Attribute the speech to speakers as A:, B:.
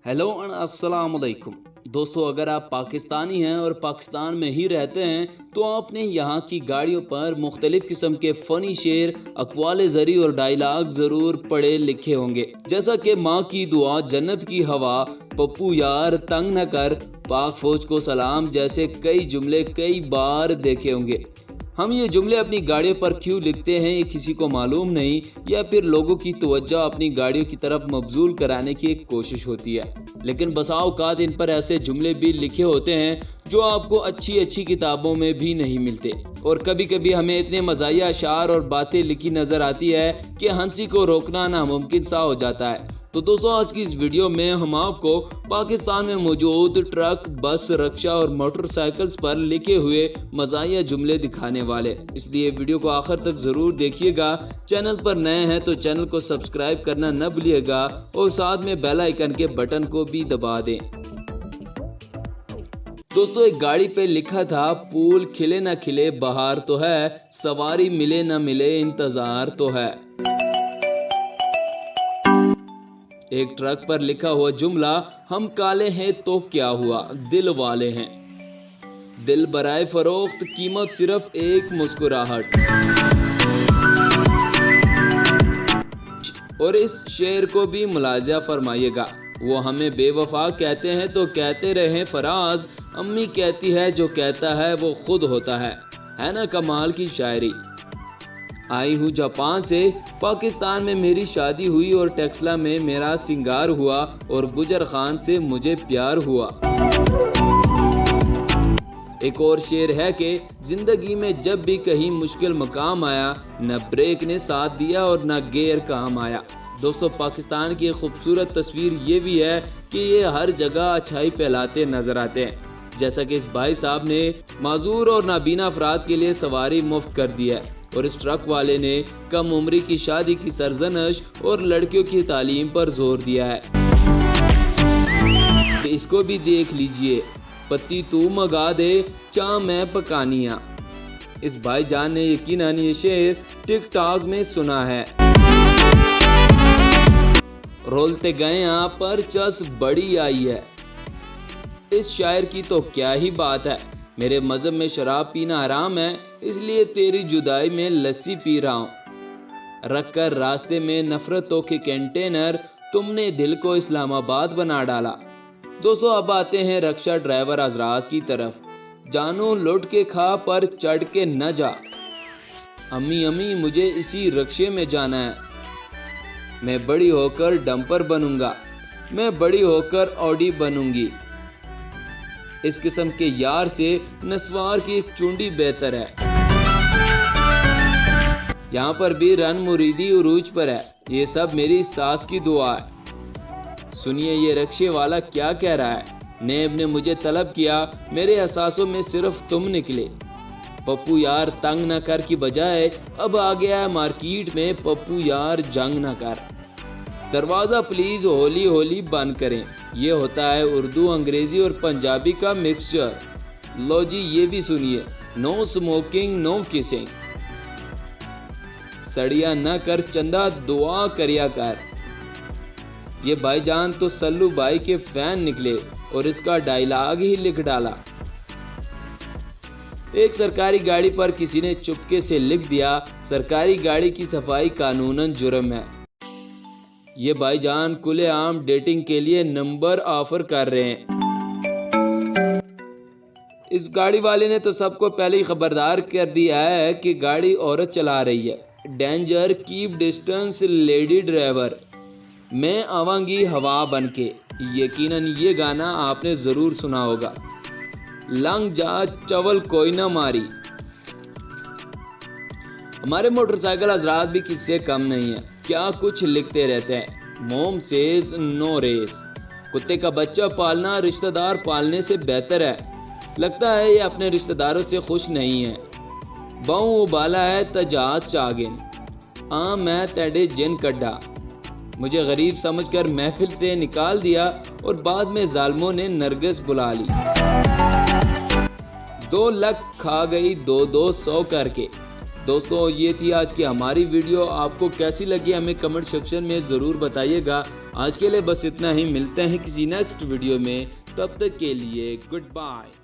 A: Hello and अस्सलाम वालेकुम दोस्तों, अगर आप पाकिस्तानी हैं और पाकिस्तान में ही रहते हैं तो आपने यहाँ की गाड़ियों पर मुख्तलिफ किस्म के फ़नी शेर, अक़वाल ज़री और डायलॉग ज़रूर पढ़े लिखे होंगे, जैसा कि माँ की दुआ, जन्नत की हवा, पप्पू यार, तंग न कर, पाक फ़ौज को सलाम जैसे कई जुमले कई बार देखे होंगे। हम ये जुमले अपनी गाड़ियों पर क्यों लिखते हैं ये किसी को मालूम नहीं, या फिर लोगों की तवज्जो अपनी गाड़ियों की तरफ मबजूल कराने की एक कोशिश होती है। लेकिन बसा औकात इन पर ऐसे जुमले भी लिखे होते हैं जो आपको अच्छी अच्छी किताबों में भी नहीं मिलते, और कभी कभी हमें इतने मज़ाहिया अशार और बातें लिखी नज़र आती है कि हंसी को रोकना नामुमकिन सा हो जाता है। तो दोस्तों, आज की इस वीडियो में हम आपको पाकिस्तान में मौजूद ट्रक, बस, रिक्शा और मोटरसाइकिल्स पर लिखे हुए मज़ाहिया जुमले दिखाने वाले, इसलिए वीडियो को आखिर तक ज़रूर देखिएगा। चैनल पर नए हैं तो चैनल को सब्सक्राइब करना न भूलिएगा और साथ में बेल आइकन के बटन को भी दबा दें। दोस्तों, एक गाड़ी पे लिखा था, फूल खिले न खिले बहार तो है, सवारी मिले न मिले इंतज़ार तो है। एक ट्रक पर लिखा हुआ जुमला, हम काले हैं तो क्या हुआ, दिल वाले हैं, दिल बराए फरोख्त, कीमत सिर्फ एक मुस्कुराहट। और इस शेर को भी मुलाजा फरमाइएगा, वो हमें बेवफा कहते हैं तो कहते रहे फराज, अम्मी कहती है जो कहता है वो खुद होता है ना कमाल की शायरी। आई हूँ जापान से, पाकिस्तान में मेरी शादी हुई और टेक्सला में मेरा सिंगार हुआ, और गुजर खान से मुझे प्यार हुआ। एक और शेर है कि जिंदगी में जब भी कहीं मुश्किल मकाम आया, न ब्रेक ने साथ दिया और न गेयर काम आया। दोस्तों, पाकिस्तान की खूबसूरत तस्वीर ये भी है कि ये हर जगह अच्छाई फैलाते नजर आते हैं, जैसा कि इस भाई साहब ने माजूर और नाबीना अफराद के लिए सवारी मुफ्त कर दी है, और इस ट्रक वाले ने कम उम्री की शादी की सरजनश और लड़कियों की तालीम पर जोर दिया है। तो इसको भी देख लीजिए, पति तू मगा दे, चा मैं पकानिया। इस भाईजान ने यकीनन ये शेर टिकटॉक में सुना है। रोलते गए यहाँ पर चस बड़ी आई है, इस शायर की तो क्या ही बात है। मेरे मज़हब में शराब पीना हराम है, इसलिए तेरी जुदाई में लस्सी पी रहा हूँ। रख कर रास्ते में नफरतों के कंटेनर, तुमने दिल को इस्लामाबाद बना डाला। दोस्तों, अब आते हैं रिक्शा ड्राइवर हजरात की तरफ। जानू लुट के खा पर चढ़ के न जा, अम्मी अम्मी मुझे इसी रिक्शे में जाना है। मैं बड़ी होकर डंपर बनूंगा, मैं बड़ी होकर ऑडी बनूंगी। इस किस्म के यार से नस्वार की एक चुंडी बेहतर है। यहाँ पर भी रन मुरीदी उरूज पर है, ये सब मेरी सास की दुआ है। सुनिए ये रिक्शे वाला क्या कह रहा है। नेब ने मुझे तलब किया, मेरे एहसासों में सिर्फ तुम निकले। पप्पू यार तंग न कर की बजाय अब आ गया है मार्केट में, पप्पू यार जंग न कर। दरवाज़ा प्लीज़ होली होली बंद करें। ये होता है उर्दू, अंग्रेज़ी और पंजाबी का मिक्सचर। लो जी ये भी सुनिए, नो स्मोकिंग नो किसिंग। सड़िया न कर चंदा दुआ करिया कर। ये भाईजान तो सल्लू भाई के फैन निकले और इसका डायलॉग ही लिख डाला। एक सरकारी गाड़ी पर किसी ने चुपके से लिख दिया, सरकारी गाड़ी की सफाई कानूनन जुर्म है। ये भाईजान खुलेआम डेटिंग के लिए नंबर ऑफर कर रहे हैं। इस गाड़ी वाले ने तो सबको पहले ही खबरदार कर दिया है कि गाड़ी औरत चला रही है। Danger, keep distance lady driver, मैं आवांगी हवा बन के। यकीनन ये गाना आपने ज़रूर सुना होगा। लंग जा चवल कोई ना मारी। हमारे मोटरसाइकिल हजरात भी किससे कम नहीं है, क्या कुछ लिखते रहते हैं। मोम सेज नो रेस, कुत्ते का बच्चा पालना रिश्तेदार पालने से बेहतर है। लगता है ये अपने रिश्तेदारों से खुश नहीं है। बहु उबाला है तजाज चागिन, मैं तेडे जिन कड्ढा। मुझे गरीब समझकर महफिल से निकाल दिया और बाद में जालमों ने नरगिस बुला ली। 2 लाख खा गई 2-2 100 करके। दोस्तों ये थी आज की हमारी वीडियो, आपको कैसी लगी हमें कमेंट सेक्शन में ज़रूर बताइएगा। आज के लिए बस इतना ही, मिलते हैं किसी नेक्स्ट वीडियो में, तब तक के लिए गुड बाय।